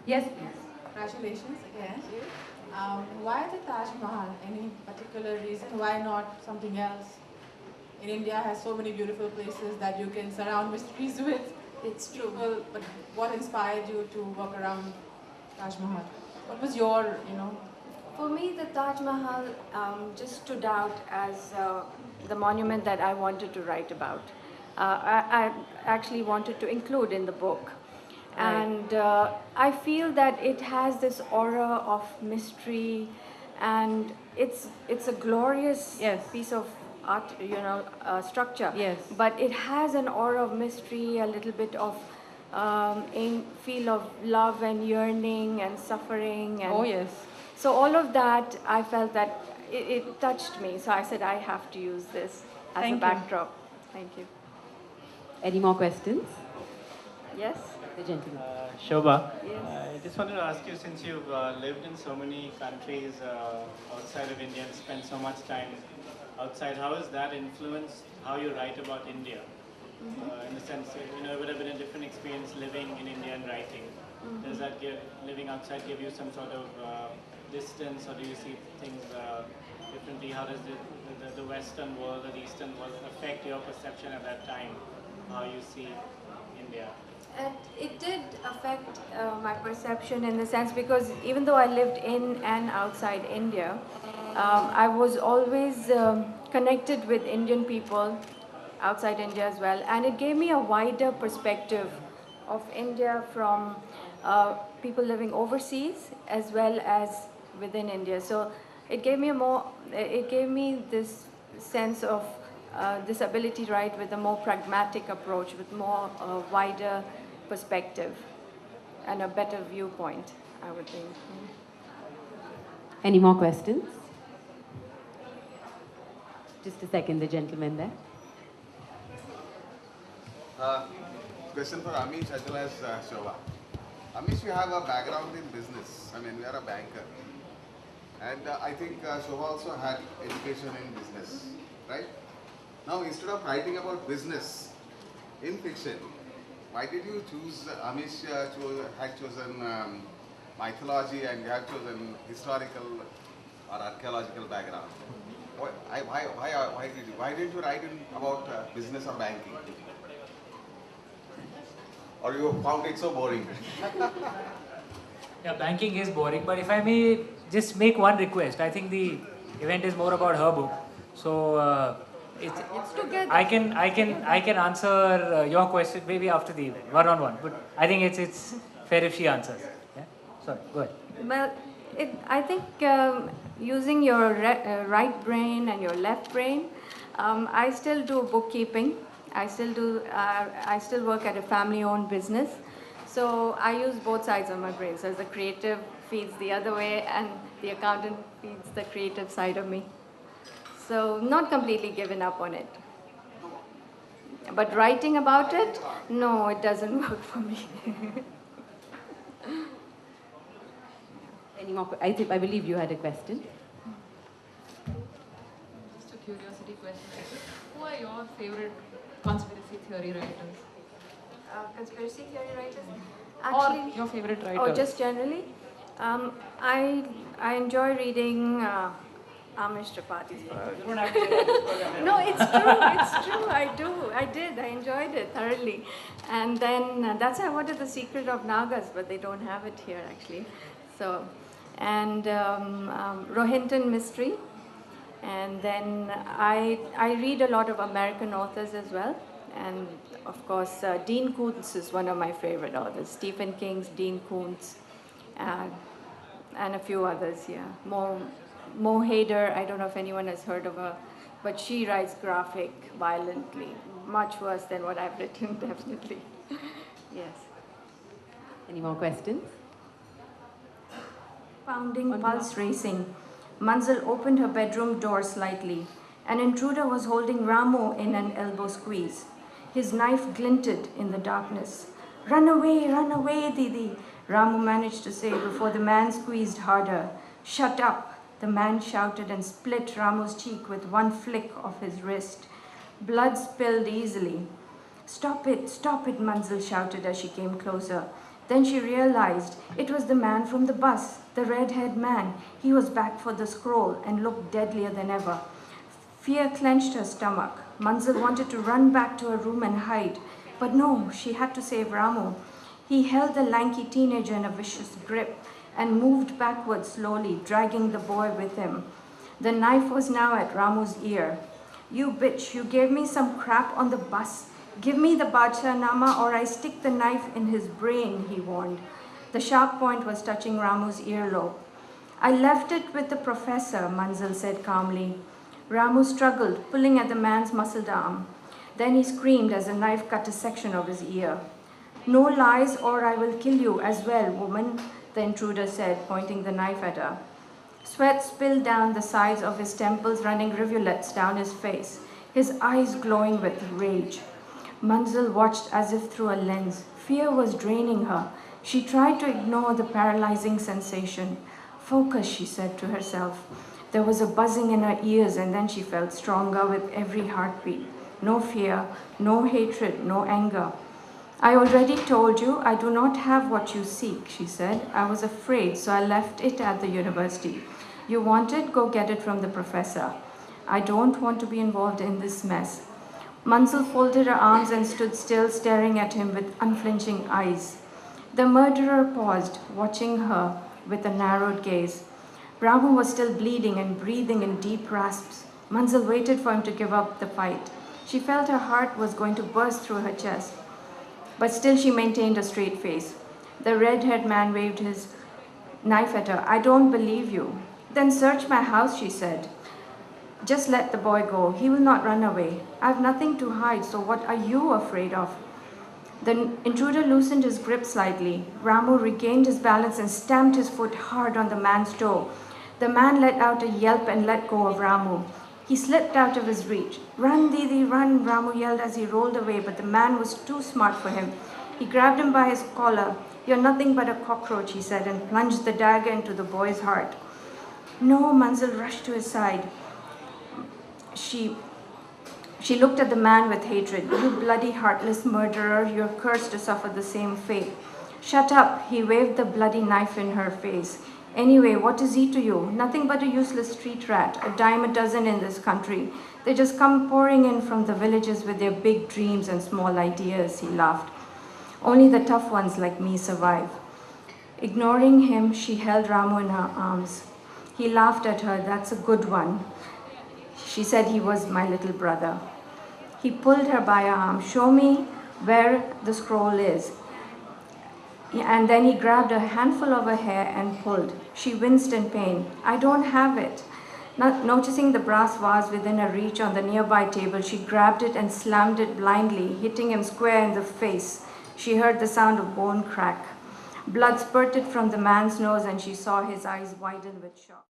Yes, please. Congratulations again. Why the Taj Mahal? Any particular reason? Why not something else? In India has so many beautiful places that you can surround mysteries with. It's true. People, but what inspired you to walk around Taj Mahal? What was your, For me, the Taj Mahal just stood out as the monument that I wanted to write about. I actually wanted to include in the book. Right. And I feel that it has this aura of mystery, and it's a glorious Yes. piece of art, structure. Yes. But it has an aura of mystery, a little bit of feel of love and yearning and suffering. And Oh yes. so all of that, I felt that it touched me. So I said, I have to use this as Thank a you. backdrop. Thank you. Any more questions? Yes? The gentleman. Shobha, Yes. I just wanted to ask you, since you've lived in so many countries outside of India and spent so much time outside, how has that influenced how you write about India? In the sense, it would have been a different experience living in India and writing. Does that living outside give you some sort of distance, or do you see things differently? How does the Western world or the Eastern world affect your perception at that time, how you see India? And it did affect my perception in the sense, because even though I lived in and outside India, I was always connected with Indian people outside India as well. And it gave me a wider perspective of India from people living overseas as well as within India. So it gave me this sense of this ability to write with a more pragmatic approach, with more wider perspective and a better viewpoint, I would think. Any more questions? Just a second, the gentleman there. Question for Amish as well as Shobha. Amish, you have a background in business. I mean, we are a banker. And I think Shobha also had education in business, right? Now, instead of writing about business in fiction, why did you choose, Amish had chosen mythology, and you have chosen historical or archaeological background? Why didn't you write about business or banking? Or you found it so boring? Yeah, banking is boring, but if I may just make one request, I think the event is more about her book. So It's together. I can answer your question maybe after the event, one-on-one. But I think it's fair if she answers. Yeah? Sorry, go ahead. Well, I think using your right brain and your left brain, I still do bookkeeping. I still work at a family-owned business. So I use both sides of my brain. So the creative feeds the other way, and the accountant feeds the creative side of me. So not completely given up on it. But writing about it, no, it doesn't work for me. Any more? I believe you had a question. Just a curiosity question. Who are your favorite conspiracy theory writers? Conspiracy theory writers? Or your favorite writers? Oh, just generally? I enjoy reading Amish Tripathi's work. You don't have to say that. No, it's true, I did, I enjoyed it thoroughly. And then that's why I wanted The Secret of Nagas, but they don't have it here actually. So, and Rohinton Mystery. And then I read a lot of American authors as well. And of course, Dean Koontz is one of my favorite authors. Stephen King's Dean Koontz, and a few others, yeah. Mo Hader, I don't know if anyone has heard of her, but she writes graphic violently, much worse than what I've written, definitely. Yes. Any more questions? Pounding, pulse racing. Manzil opened her bedroom door slightly. An intruder was holding Ramu in an elbow squeeze. His knife glinted in the darkness. Run away, Didi, Ramu managed to say before the man squeezed harder. Shut up, the man shouted and split Ramu's cheek with one flick of his wrist. Blood spilled easily. Stop it, Manzil shouted as she came closer. Then she realized it was the man from the bus, the red-haired man. He was back for the scroll and looked deadlier than ever. Fear clenched her stomach. Manzil wanted to run back to her room and hide. But no, she had to save Ramu. He held the lanky teenager in a vicious grip and moved backwards slowly, dragging the boy with him. The knife was now at Ramu's ear. "You bitch, you gave me some crap on the bus. Give me the Badshah-nama or I stick the knife in his brain," he warned. The sharp point was touching Ramu's earlobe. "I left it with the professor," Manzil said calmly. Ramu struggled, pulling at the man's muscled arm. Then he screamed as a knife cut a section of his ear. "No lies or I will kill you as well, woman," the intruder said, pointing the knife at her. Sweat spilled down the sides of his temples, running rivulets down his face, his eyes glowing with rage. Manzil watched as if through a lens. Fear was draining her. She tried to ignore the paralyzing sensation. "Focus," she said to herself. There was a buzzing in her ears, and then she felt stronger with every heartbeat. No fear, no hatred, no anger. "I already told you I do not have what you seek," she said. "I was afraid, so I left it at the university. You want it? Go get it from the professor. I don't want to be involved in this mess." Manzil folded her arms and stood still, staring at him with unflinching eyes. The murderer paused, watching her with a narrowed gaze. Ramu was still bleeding and breathing in deep rasps. Manzil waited for him to give up the fight. She felt her heart was going to burst through her chest. But still she maintained a straight face. The red-haired man waved his knife at her. "I don't believe you." "Then search my house," she said. "Just let the boy go. He will not run away. I have nothing to hide, so what are you afraid of?" The intruder loosened his grip slightly. Ramu regained his balance and stamped his foot hard on the man's toe. The man let out a yelp and let go of Ramu. He slipped out of his reach. "Run, Didi, run," Ramu yelled as he rolled away, but the man was too smart for him. He grabbed him by his collar. "You're nothing but a cockroach," he said, and plunged the dagger into the boy's heart. "No," Manzil rushed to his side. She looked at the man with hatred. "You bloody heartless murderer, you're cursed to suffer the same fate." "Shut up," he waved the bloody knife in her face. "Anyway, what is he to you? Nothing but a useless street rat, a dime a dozen in this country. They just come pouring in from the villages with their big dreams and small ideas," he laughed. "Only the tough ones like me survive." Ignoring him, she held Ramu in her arms. He laughed at her. "That's a good one." She said he was my little brother. He pulled her by her arm. "Show me where the scroll is." And then he grabbed a handful of her hair and pulled. She winced in pain. "I don't have it." Not noticing the brass vase within her reach on the nearby table, she grabbed it and slammed it blindly, hitting him square in the face. She heard the sound of bone crack. Blood spurted from the man's nose, and she saw his eyes widen with shock.